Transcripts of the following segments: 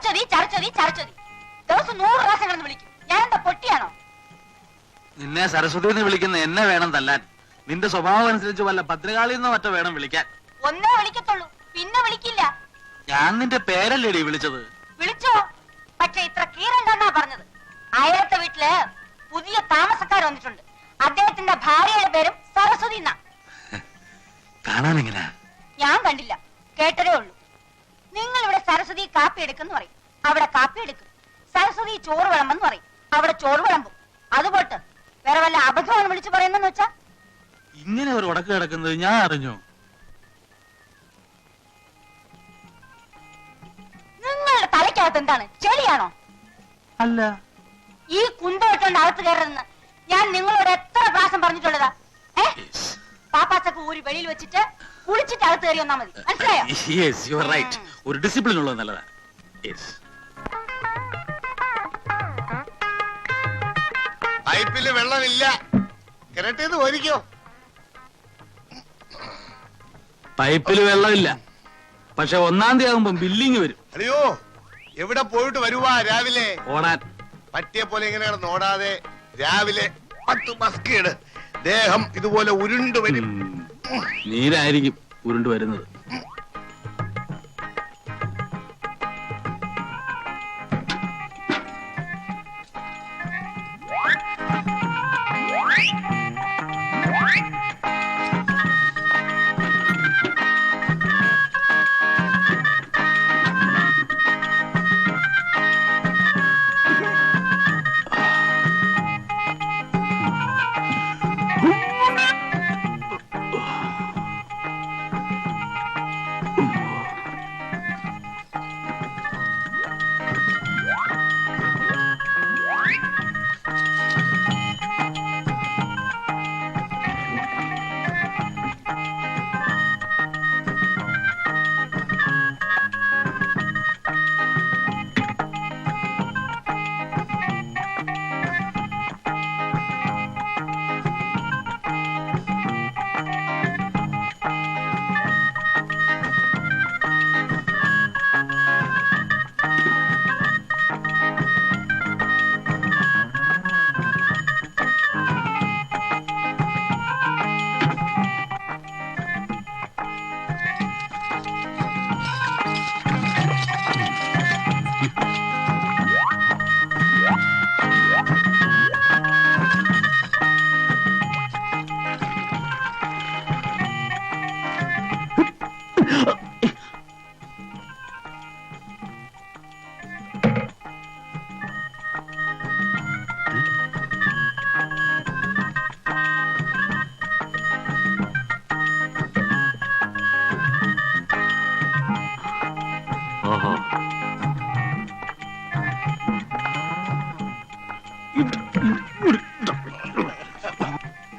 ചരച്ചൊതി ചരച്ചൊതി ചരച്ചൊതി. ദിവസം 100 പ്രാവശ്യം കിടന്ന് വിളിക്കും. ഞാൻ എന്താ പൊട്ടിയാണോ? നിന്നെ സരസ്വതി എന്ന് വിളിക്കുന്ന എന്നെ വേണം തല്ലാൻ. നിന്റെ സ്വഭാവം അനുസരിച്ച് വല്ല ഭദ്രകാളിന്നോ മറ്റോ വേണം വിളിക്കാൻ. ഒന്നേ വിളിക്കത്തുള്ളൂ, പിന്നെ വിളിക്കില്ല. ഞാൻ നിന്റെ പേരല്ലേടി വിളിച്ചത്. വിളിച്ചോ, പക്ഷെ ഇത്ര കീറണ്ടെന്നാ പറഞ്ഞത്. അയലത്തെ വീട്ടില് പുതിയ താമസക്കാർ വന്നിട്ടുണ്ട്. അദ്ദേഹത്തിന്റെ ഭാര്യയുടെ പേരും സരസ്വതി എന്നാ. കാണാൻ എങ്ങനെ? ഞാൻ കണ്ടില്ല, കേട്ടതേ ഉള്ളൂ. നിങ്ങൾ ഇവിടെ സരസ്വതി കാപ്പി എടുക്കുന്നു പറയും, അവിടെ കാപ്പി എടുക്കും. സരസ്വതി ചോറ് വിളമ്പെന്ന് പറയും, അവിടെ ചോറ് വിളമ്പും. അതുപോട്ട് വേറെ വല്ല അബദ്ധമാണ് വിളിച്ചു പറയുന്നെന്ന് വെച്ചാ? ഇങ്ങനെ ഒരു ഉടക്ക് കിടക്കുന്നത് ഞാൻ അറിഞ്ഞു. നിങ്ങളുടെ തലയ്ക്കകത്ത് എന്താണ്, ചെളിയാണോ? അല്ല, ഈ കുന്തോട്ടുണ്ട് അകത്ത് കയറുന്ന ഞാൻ നിങ്ങളോട് എത്ര പ്രാവശ്യം പറഞ്ഞിട്ടുള്ളതാ? പാപ്പാച്ചക്ക് ഊരി വെളിയിൽ വെച്ചിട്ട് കുളിച്ചിട്ട് അകത്ത് കയറി വന്നാ മതി, മനസ്സിലായോ? Yes, you are right. ഒരു ഡിസിപ്ലിൻ ഉള്ളത് നല്ലതാ. Yes. പൈപ്പില് വെള്ളമില്ല, കിണറ്റേന്ന് ഓരിക്കോ. പൈപ്പില് വെള്ളമില്ല, പക്ഷെ 1-ാം തീയതി ആകുമ്പോ ബില്ലിങ് വരും. അയ്യോ, എവിടെ പോയിട്ട് വരുവാ രാവിലെ? ഓടാൻ. പറ്റിയ പോലെ ഇങ്ങനെ കിടന്ന് ഓടാതെ രാവിലെ 10 മസ്കേട് ദേഹം ഇതുപോലെ ഉരുണ്ടു വരും. നീരായിരിക്കും ഉരുണ്ടു വരുന്നത്.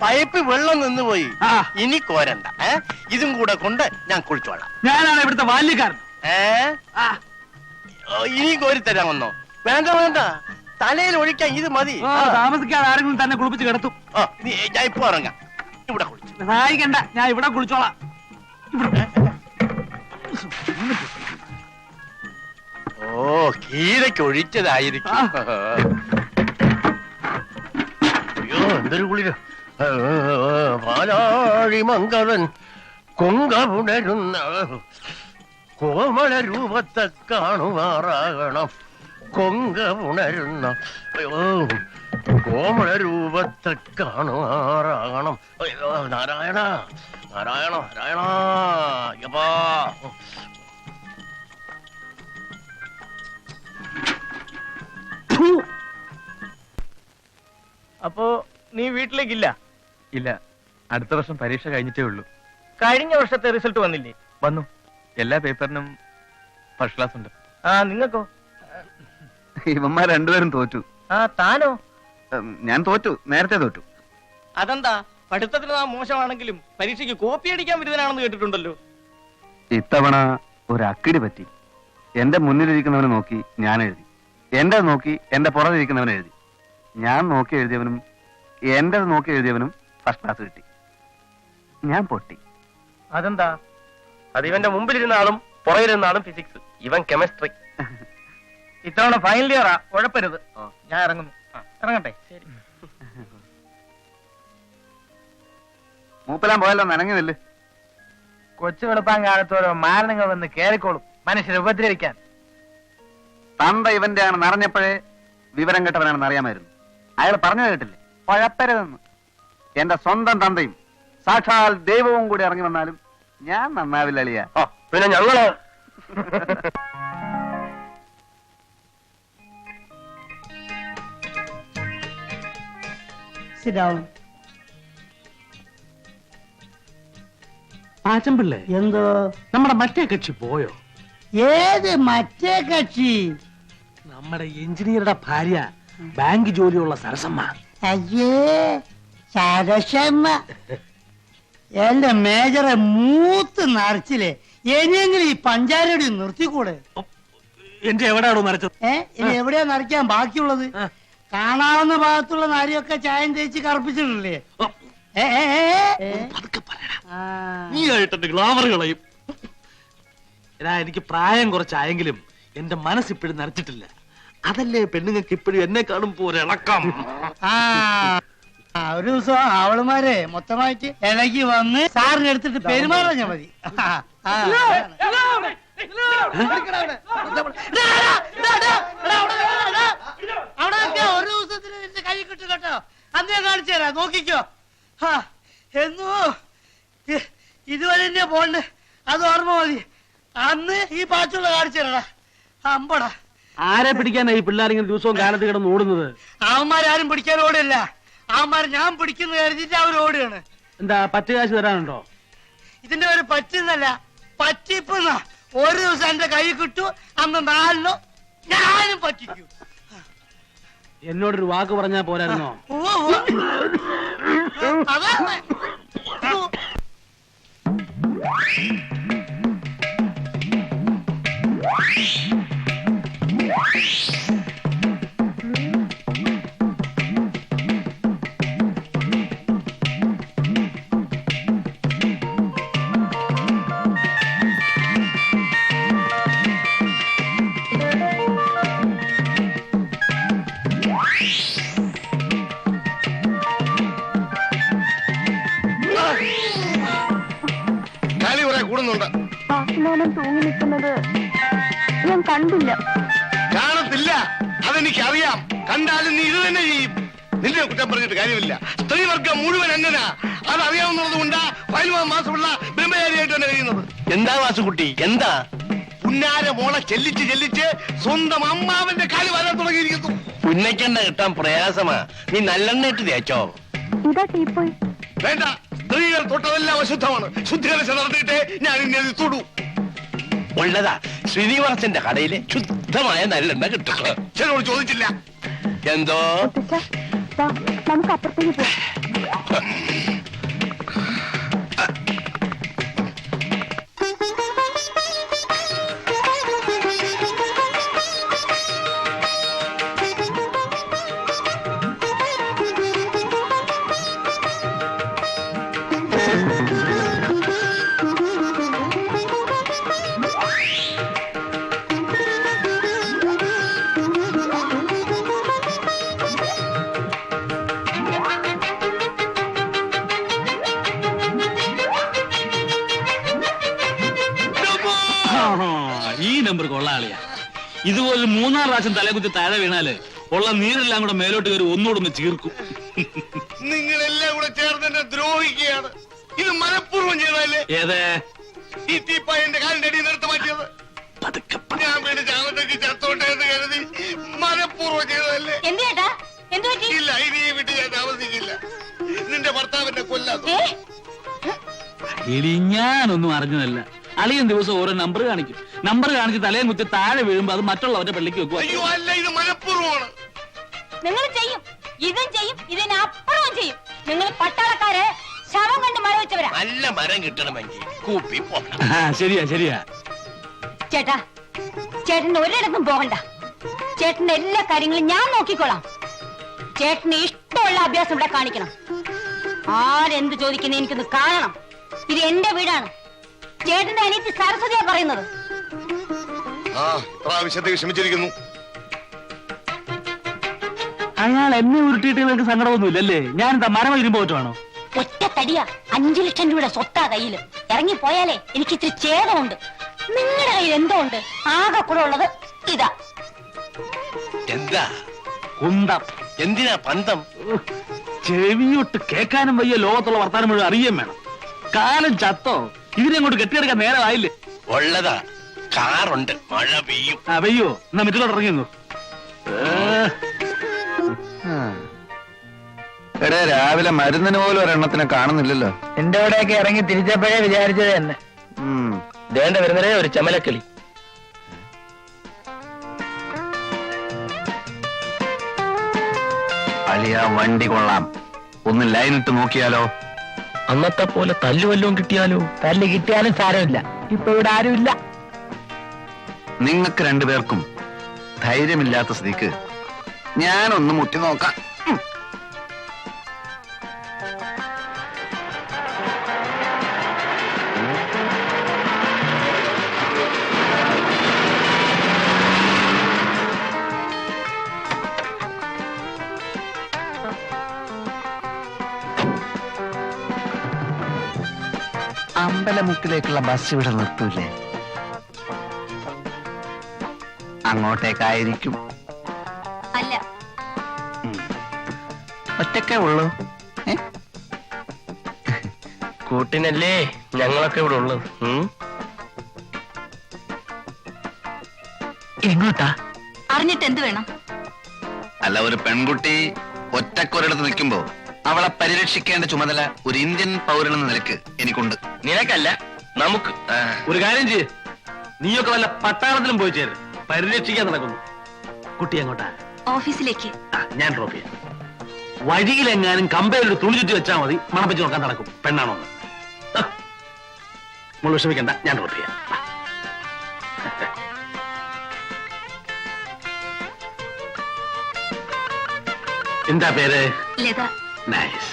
പൈപ്പ് വെള്ളം നിന്നുപോയി, ഇനി കോരണ്ട. ഇതും കൂടെ കൊണ്ട് ഞാൻ കുളിച്ചോളാം. ഞാനാണ് ഇവിടുത്തെ ബാല്യക്കാരൻ. ഇനി കോരി തരാമെന്നോ? വേണ്ട വേണ്ട, തലയിൽ ഒഴിക്കാൻ ഇത് മതി. താമസിക്കാതെ ആരെങ്കിലും തന്നെ കുളിപ്പിച്ച് കിടത്തും. ഞാൻ ഇപ്പൊ ഇറങ്ങാം. ഇവിടെ കുളിച്ചു സഹായിക്കണ്ട, ഞാൻ ഇവിടെ കുളിച്ചോളാം. ഓ, കീരയ്ക്ക് ഒഴിച്ചതായിരിക്കും. അയ്യോ, എന്തൊരു കുളിര. പാലാഴി മംഗളൻ കൊങ്കപുണരുന്ന കോമള രൂപത്തെ കാണുമാറാകണം. കൊങ്കപുണരുന്ന കോമള രൂപത്തെ കാണുമാറാകണം. അയ്യോ, നാരായണ നാരായണ നാരായണ. യപ്പാ, അപ്പോ നീ വീട്ടിലേക്കില്ല? ഇല്ല, അടുത്ത വർഷം പരീക്ഷ കഴിഞ്ഞിട്ടേ ഉള്ളൂ. കഴിഞ്ഞ വർഷത്തെ റിസൾട്ട് വന്നില്ലേ? വന്നു. എല്ലാ പേപ്പറിനും ഫസ്റ്റ് ക്ലാസ് ഉണ്ട്. നിങ്ങൾക്കോ? ഇവന്മാർ രണ്ടുപേരും തോറ്റു. താനോ? ഞാൻ തോറ്റു, നേരത്തെ തോറ്റു. അതെന്താ? പഠിത്തത്തിന് നാം മോശമാണെങ്കിലും പരീക്ഷയ്ക്ക് കോപ്പി അടിക്കാൻ വിരുദ്ധനാണെന്ന് കേട്ടിട്ടുണ്ടല്ലോ. ഇത്തവണ ഒരു അക്കിടി പറ്റി. എന്റെ മുന്നിലിരിക്കുന്നവനെ നോക്കി ഞാൻ എഴുതി, എന്റെ നോക്കി എന്റെ പുറകിരിക്കുന്നവൻ എഴുതി. ഞാൻ നോക്കി എഴുതിയവനും എന്റെ നോക്കി എഴുതിയവനും ഫസ്റ്റ് ക്ലാസ് കിട്ടി. ഞാൻ പൊട്ടി. അതെന്താ? അത് ഇവന്റെ മുമ്പിലിരുന്ന ആളും പുറകിലിരുന്ന ആളും ഫിസിക്സ്, ഇവൻ കെമിസ്ട്രി. ഇത്തവണ ഫൈനൽ ഇയറാ, ഉഴപ്പരുത്. ഞാൻ ഇറങ്ങുന്നു. ഇറങ്ങട്ടെ? ശരി. മൂപ്പലാൻ പോയല്ലോ, നനങ്ങുന്നില്ല. കൊച്ചു വെളുപ്പാൻ കാലത്തോരോ മാരണങ്ങൾ വന്ന് കേറിക്കോളും മനുഷ്യരെ ഉപദ്രവിക്കാൻ. തന്ത ഇവന്റെ ആണ് നിറഞ്ഞപ്പോഴേ വിവരം കെട്ടവനാണെന്ന് അറിയാമായിരുന്നു. അയാൾ പറഞ്ഞത് കേട്ടില്ലേ, കുഴപ്പരുതെന്ന്. എന്റെ സ്വന്തം തന്തയും സാക്ഷാൽ ദൈവവും കൂടി ഇറങ്ങി വന്നാലും ഞാൻ നന്നാവില്ല അളിയ. പിന്നെ ഞങ്ങള് ആച്ചമ്പിള്ളേ, എന്തോ നമ്മുടെ മറ്റേ കക്ഷി പോയോ? ഏത് മറ്റേ കക്ഷി? നമ്മുടെ എഞ്ചിനീയറുടെ ഭാര്യ, ബാങ്ക് ജോലിയുള്ള സരസമ്മ. അയ്യേ, സരസമ്മ എന്റെ മേജറെ മൂത്ത് നിറച്ചില്ലേ. ഇനിയെങ്കിലും ഈ പഞ്ചാരടി നിർത്തിക്കൂടെ? എന്റെ എവിടെയാണോ നരച്ചത്? ഇനി എവിടെയാ നിറയ്ക്കാൻ ബാക്കിയുള്ളത്? കാണാവുന്ന ഭാഗത്തുള്ള നാരിയൊക്കെ ചായം തേച്ച് കറുപ്പിച്ചിട്ടില്ലേ? നീ ആയിട്ട് ഗ്ലാമർ കളയും. എടാ, എനിക്ക് പ്രായം കുറച്ചായെങ്കിലും എന്റെ മനസ്സിപ്പോഴും നരച്ചിട്ടില്ല. അതല്ലേ പെണ്ണുങ്ങൾക്ക് ഇപ്പോഴും എന്നെ കാണുമ്പോ ഒരു ഇളക്കം. ഒരു ദിവസം അവളുമാരെ മൊത്തമായിട്ട് ഇളകി വന്ന് സാറിന് എടുത്തിട്ട് പെരുമാറാൻ മതി. അവിടെ ഒരു ദിവസത്തിന് എന്റെ കൈ കിട്ടും കേട്ടോ. അന്നേ കാണിച്ചു തരാം, നോക്കിക്കോ. എന്നോ ഇതുവരെ തന്നെ പോണ്ട്, അത് ഓർമ്മ മതി. അന്ന് ഈ പാച്ചുള്ള കാണിച്ചു തരടാ. അമ്പടാ, ആരെ പിടിക്കാനാ ഈ പിള്ളേരിങ്ങനെ ദിവസവും കാലത്ത് കിടന്ന് ഓടുന്നത്? അവന്മാരാരും പിടിക്കാൻ ഓടില്ല. അവന്മാർ ഞാൻ പിടിക്കുന്ന കരുതിട്ട് അവർ ഓടുകയാണ്. എന്താ പറ്റ് കാശ് തരാനുണ്ടോ? ഇതിന്റെ ഒരു പറ്റുന്നല്ല, പറ്റിപ്പെന്ന. ഒരു ദിവസം എന്റെ കൈ കിട്ടു, അന്ന് 4 ഞാനും പറ്റിക്കൂ. എന്നോടൊരു വാക്ക് പറഞ്ഞാ പോരായിരുന്നോ? അതാ കളി കുറെ കൂടുന്നുണ്ട്. തൂങ്ങി നിൽക്കുന്നത് ഞാൻ കണ്ടില്ല. കാണത്തില്ല, അതെനിക്കറിയാം. കണ്ടാലും നീ ഇത് തന്നെ ചെയ്യും. നിന്നെ കുറ്റം പറഞ്ഞിട്ട് കാര്യമില്ല. സ്ത്രീവർഗം മുഴുവൻ അങ്ങനാ. അതറിയാവുന്നത് കൊണ്ടാ 15 മാസമുള്ള ബ്രഹ്മചാരിയായിട്ട് തന്നെ കഴിയുന്നത്. എന്താ വാസുകുട്ടി, എന്താ? പുന്നാര മോളെ ചെല്ലിച്ച് ചെല്ലിച്ച് സ്വന്തം അമ്മാവന്റെ കാല് വരാൻ തുടങ്ങിയിരിക്കുന്നു. ഉന്നയ്ക്കണ്ട കിട്ടാൻ പ്രയാസമാ. നീ നല്ലെണ്ണ ഇട്ട് തേച്ചോ? ഇതാ ടീപ്പോയി. വേണ്ട, സ്ത്രീകൾ തൊട്ടതെല്ലാം അശുദ്ധമാണ്. ശുദ്ധീകരണം നടത്തിയിട്ടേ ഞാൻ ഇന്നെ തൊടൂ. ഉള്ളതാ, ശ്രീനിവാസന്റെ കടയിലെ ശുദ്ധമായ നല്ലെണ്ണ കിട്ടും. ചിലരോട് ചോദിച്ചില്ല. എന്തോ നമുക്ക് അപ്പുറത്തേക്ക് പോവാം. ഈ നമ്പർ കൊള്ളാളിയാ. ഇതുപോലെ 3-4 പ്രാവശ്യം തലകുത്തി താഴെ വീണാല് ഉള്ള നീരെല്ലാം കൂടെ മേലോട്ട് കയറി ഒന്നുകൂടെ ചീർക്കും. നിങ്ങളെല്ലാം കൂടെ ചേർന്ന് എന്നെ ദ്രോഹിക്കുകയാണ്. ഇത് മനഃപൂർവ്വം ചെയ്തല്ലേ? ഏതേ ഈ തീപ്പായ എന്റെ കാലിന്റെ അടിയിൽ നിർത്തി മാറ്റിയത് ഞാൻ വീട് ചാവത്തേക്ക് ചത്തോട്ടെ എന്ന് കരുതി മനഃപൂർവ്വം ചെയ്തതല്ലേ? എന്തുചേട്ടാ, എന്തു പറ്റി? ഇല്ല, ഇനി ഈ വീട്ടിൽ ഞാൻ താമസിക്കില്ല. നിന്റെ ഭർത്താവിന്റെ കൊല്ലാതെ. എടി, ഞാനൊന്നും അറിഞ്ഞതല്ല. അളിയൻ ദിവസം ഓരോ നമ്പർ കാണിക്കും. നമ്പർ കാണിച്ച് തലയും കുത്തി താഴെ വീഴുമ്പോ അത് മറ്റുള്ളവരുടെ പള്ളിക്ക് വെക്കുക. അയ്യോ അല്ല, ഇത് മനഃപൂർവ്വമാണ്. നിങ്ങൾ ചെയ്യും, ഇതും ചെയ്യും, ഇതിനപ്പുറവും ചെയ്യും. നിങ്ങൾ പട്ടാളക്കാരെ ശവം കണ്ട് മഴ വെച്ചവരാ. നല്ല മരം കിട്ടണമെങ്കിൽ കൂപ്പി പോകണം. ശരിയാ ശരിയാ. ചേട്ടാ, ചേട്ടന് ഒരിടത്തും പോകണ്ട. ചേട്ടന്റെ എല്ലാ കാര്യങ്ങളും ഞാൻ നോക്കിക്കോളാം. ചേട്ടന് ഇഷ്ടമുള്ള അഭ്യാസം ഇവിടെ കാണിക്കണം. ആരെന്ത് ചോദിക്കുന്ന എനിക്കൊന്ന് കാണണം. ഇത് എന്റെ വീടാണ്. ചേട്ടന്റെ അനിയത്തി സരസ്വതിയാ പറയുന്നത്. ഇപ്രാവശ്യത്തേക്ക് ക്ഷമിച്ചിരിക്കുന്നു. അയാൾ എന്നെ ഉരുട്ടിയിട്ട് നിങ്ങൾക്ക് സങ്കടമൊന്നുമില്ല അല്ലേ? ഞാൻ എന്താ മരം ഇരുമ്പോ പറ്റുവാണോ? ഒറ്റ തടിയാ 5 ലക്ഷം രൂപയുടെ സ്വത്താ കയ്യില്. ഇറങ്ങിപ്പോയാലേ എനിക്ക് ഇത്തിരി ഛേദമുണ്ട്. നിങ്ങളുടെ കയ്യിൽ എന്തോ ഉണ്ട്. ആകെ കൂടെ ഉള്ളത് ഇതാ. എന്താ കുന്തം. എന്തിനാ പന്തം? ചെവിയൊട്ട് കേൾക്കാനും വയ്യ, ലോകത്തുള്ള വർത്താനം മുഴുവൻ അറിയാൻ വേണം. കാലം ചത്തോ? ഇതിനെ അങ്ങോട്ട് കെട്ടിയെടുക്കാൻ നേരമായില്ലേ? ഉള്ളതാ, കാറുണ്ട്, മഴ പെയ്യും. വെയ്യോ, എന്നാ മറ്റുള്ളവർ ഇറങ്ങിയോ? എടേ, രാവിലെ മരുന്നിന് പോലും ഒരെണ്ണത്തിനെ കാണുന്നില്ലല്ലോ. എന്റെ അവിടെയൊക്കെ ഇറങ്ങി തിരിച്ചപ്പോഴേ വിചാരിച്ചത് തന്നെ. ദേണ്ട വരുന്നതേ ഒരു ചമലക്കിളി. അളിയ, വണ്ടി കൊള്ളാം. ഒന്ന് ലൈനിട്ട് നോക്കിയാലോ? അന്നത്തെ പോലെ തല്ലുവല്ലോ കിട്ടിയാലോ? തല്ല് കിട്ടിയാലും സാരമില്ല, ഇപ്പൊ ഇവിടെ ആരുമില്ല. നിങ്ങൾക്ക് രണ്ടുപേർക്കും ധൈര്യമില്ലാത്ത സ്ഥിതിക്ക് ഞാനൊന്ന് മുട്ടി നോക്കാം. അമ്പലമുക്കിലേക്കുള്ള ബസ് ഇവിടെ നിർത്തൂലേ? അങ്ങോട്ടേക്കായിരിക്കും. അല്ല, ഒറ്റക്കേ ഉള്ളൂ. കൂട്ടിനല്ലേ ഞങ്ങളൊക്കെ ഇവിടെ ഉള്ളത്. എങ്ങോട്ടാ? അറിഞ്ഞിട്ട് എന്ത് വേണം? അല്ല, ഒരു പെൺകുട്ടി ഒറ്റക്കൊരിടത്ത് നിൽക്കുമ്പോ അവളെ പരിരക്ഷിക്കേണ്ട ചുമതല ഒരു ഇന്ത്യൻ പൗരനെന്ന നിലക്ക് എനിക്കുണ്ട്. നിനക്കല്ല, നമുക്ക്. ഒരു കാര്യം ചെയ്യ്, നീയൊക്കെ വല്ല പട്ടാളത്തിലും പോയി ചേരും. പരിരക്ഷിക്കാൻ നടക്കുന്നു. കുട്ടി എങ്ങോട്ടാ? ഓഫീസിലേക്ക്. ഞാൻ ഡ്രോപ്പ് ചെയ്യാം. വഴിയിലെങ്ങാനും കമ്പയിൽ ഒരു തുണി ചുറ്റി വെച്ചാൽ മതി, മണപ്പിച്ച് നോക്കാൻ നടക്കും. പെണ്ണാണോ? നമ്മൾ വിഷമിക്കണ്ട, ഞാൻ ഡ്രോപ്പ് ചെയ്യാം. എന്താ പേര്? ലത. നൈസ്.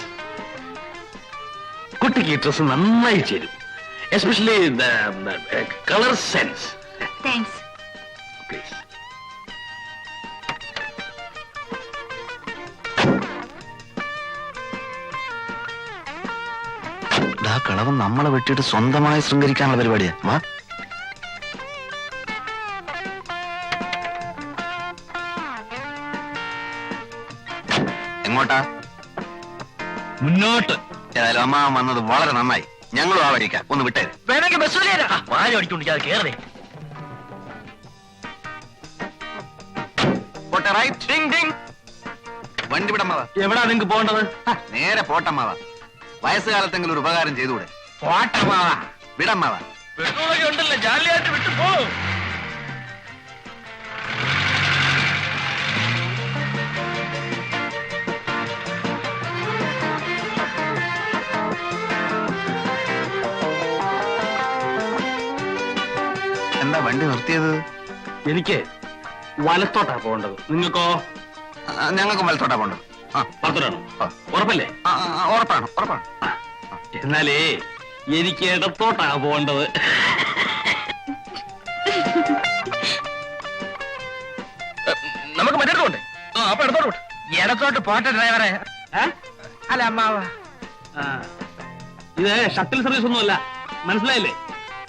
കുട്ടിക്ക് ഈ ഡ്രസ് നന്നായി ചേരും, especially colour sense. Thanks. Please. കളവൻ നമ്മളെ വെട്ടിയിട്ട് സ്വന്തമായി ശൃംഗരിക്കാനുള്ള പരിപാടിയാ. വാ. എങ്ങോട്ടാ? മുന്നോട്ട്. ഏതായാലും അമ്മ വന്നത് വളരെ നന്നായി. ഞങ്ങളും ആ വഴിക്കാം. ഒന്ന് വിട്ടേ. വേണമെങ്കിൽ ബസ് വാഴ ഓടിക്കൊണ്ടിരിക്കാതെ കേറേ. പോട്ടെ, റൈറ്റ്. Ding Ding. വണ്ടി വിടമ്മവ. എവിടാ നിങ്ങക്ക് പോകേണ്ടത്? നേരെ പോട്ടമ്മവ. വയസ്സുകാലത്തെങ്കിലും ഒരു ഉപകാരം ചെയ്തുകൂടെ? പോട്ടമാവ. വിടമ്മവ. പെട്രോളൊക്കെ ഉണ്ടല്ലോ, ജാലിയായിട്ട് വിട്ടു പോ. എന്താ വണ്ടി നിർത്തിയത്? എനിക്ക് വലത്തോട്ടാ പോകേണ്ടത്. നിങ്ങൾക്കോ? ഞങ്ങൾക്കും വലത്തോട്ടാ പോകേണ്ടത്. വലത്തോട്ടാണോ? ഉറപ്പല്ലേ? ഉറപ്പാണ്, ഉറപ്പാണ്. എന്നാലേ എനിക്ക് ഇടത്തോട്ടാ പോകേണ്ടത്. നമുക്ക് മറ്റേടത്തോട്ടെ. അപ്പൊ ഇടത്തോട്ട് ഇടത്തോട്ട് പോട്ടെ ഡ്രൈവറെ. അല്ല അമ്മാവ, ഇത് ഷട്ടിൽ സർവീസ് ഒന്നുമല്ല, മനസ്സിലായില്ലേ?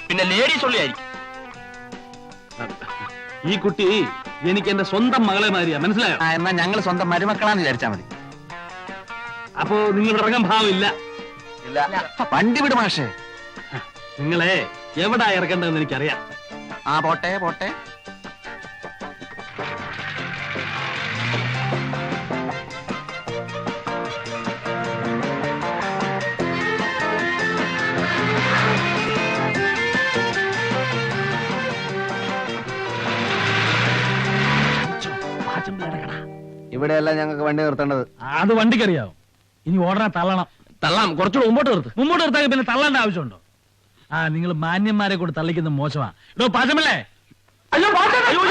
പിന്നെ ലേഡീസ് ഉള്ളിയായിരിക്കും. ഈ കുട്ടി എനിക്ക് എന്റെ സ്വന്തം മകളെ മാതിരിയാ, മനസ്സിലായോ? എന്നാ ഞങ്ങൾ സ്വന്തം മരുമക്കളാന്ന് വിചാരിച്ചാ മതി. അപ്പോ നിങ്ങൾ ഇറങ്ങാൻ ഭാവമില്ല. വണ്ടി വിട് മാഷേ. നിങ്ങളെ എവിടാ ഇറക്കേണ്ടതെന്ന് എനിക്കറിയാം. പോട്ടെ പോട്ടെ. ഇവിടെയല്ല ഞങ്ങൾക്ക് വണ്ടി നിർത്തേണ്ടത്. അത് വണ്ടിക്കറിയാവും. ഇനി ഓടനെ തള്ളണം. തള്ളാം, കുറച്ചുകൂടെ മുമ്പോട്ട് നിർത്ത്. മുമ്പോട്ട് നിർത്താൻ പിന്നെ തള്ളേണ്ട ആവശ്യമുണ്ടോ? നിങ്ങൾ മാന്യന്മാരെ കൂടെ തള്ളിക്കുന്ന മോശമാ. ഇടോ പാചമല്ലേ? അയ്യോ അയ്യോ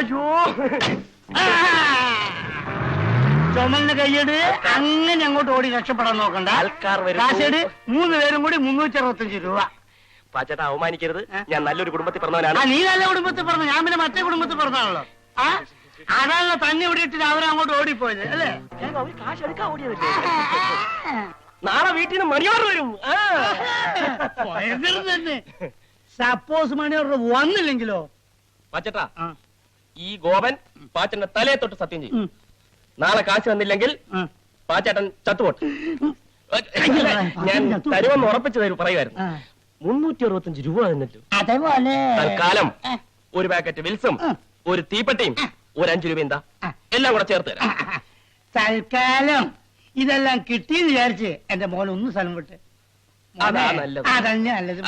അയ്യോ. ചുമലിന് കൈയ്യട്. അങ്ങനെ അങ്ങോട്ട് ഓടി രക്ഷപ്പെടാൻ നോക്കണ്ട. ആൾക്കാർ കാശേട് 3 പേരും കൂടി 365 രൂപ. പാച്ചേട്ടാ, അവമാനിക്കരുത്. ഞാൻ നല്ലൊരു കുടുംബത്തിൽ പറഞ്ഞവനാണ്. നീ നല്ല കുടുംബത്തിൽ പറഞ്ഞു, ഞാൻ പിന്നെ മറ്റേ കുടുംബത്തിൽ പറഞ്ഞാണല്ലോ. അതാണ് തന്നെ ഇവിടെ ഇട്ടിട്ട് അവരങ്ങോട്ട് ഓടിപ്പോയത് അല്ലേ? കാശ് എടുക്കാൻ ഓടിയതല്ലേ? നാളെ വീട്ടിൽ നിന്ന് മണിയോർ വരും. പോയത് തന്നെ. സപ്പോസ് മണിയോർ വന്നില്ലെങ്കിലോ? പാച്ചേട്ടാ, ഈ ഗോപൻ പാച്ചന്റെ തലയെ തൊട്ട് സത്യം ചെയ്യും. നാളെ കാശ് വന്നില്ലെങ്കിൽ പാച്ചേട്ടൻ ചത്തുപോട്ടെ. ഞാൻ തരുമെന്ന് ഉറപ്പിച്ചു തരും പറയുമായിരുന്നു. 365 രൂപ തന്നിട്ടു. അതേപോലെ തൽക്കാലം ഒരു പാക്കറ്റ് വിൽസും ഒരു തീപ്പെട്ടിയും ഒരു 5 രൂപ എന്താ എല്ലാം കൂടെ ചേർത്ത് തരാം. തൽക്കാലം ഇതെല്ലാം കിട്ടിയെന്ന് വിചാരിച്ച് എന്റെ മോൻ ഒന്ന് സ്ഥലം വിട്ട്. അതാ നല്ലത്. അതന്നെ നല്ലത്.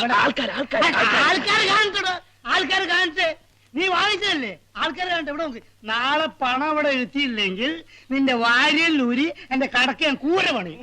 ആൾക്കാർ കാണിച്ചേ. നീ വാങ്ങിച്ചതല്ലേ? ആൾക്കാർ കാണട്ടെ. ഇവിടെ നോക്ക്. നാളെ പണം ഇവിടെ എത്തിയില്ലെങ്കിൽ നിന്റെ വാരിയിൽ ഊരി എന്റെ കടക്ക് ഞാൻ കൂര പണിയും.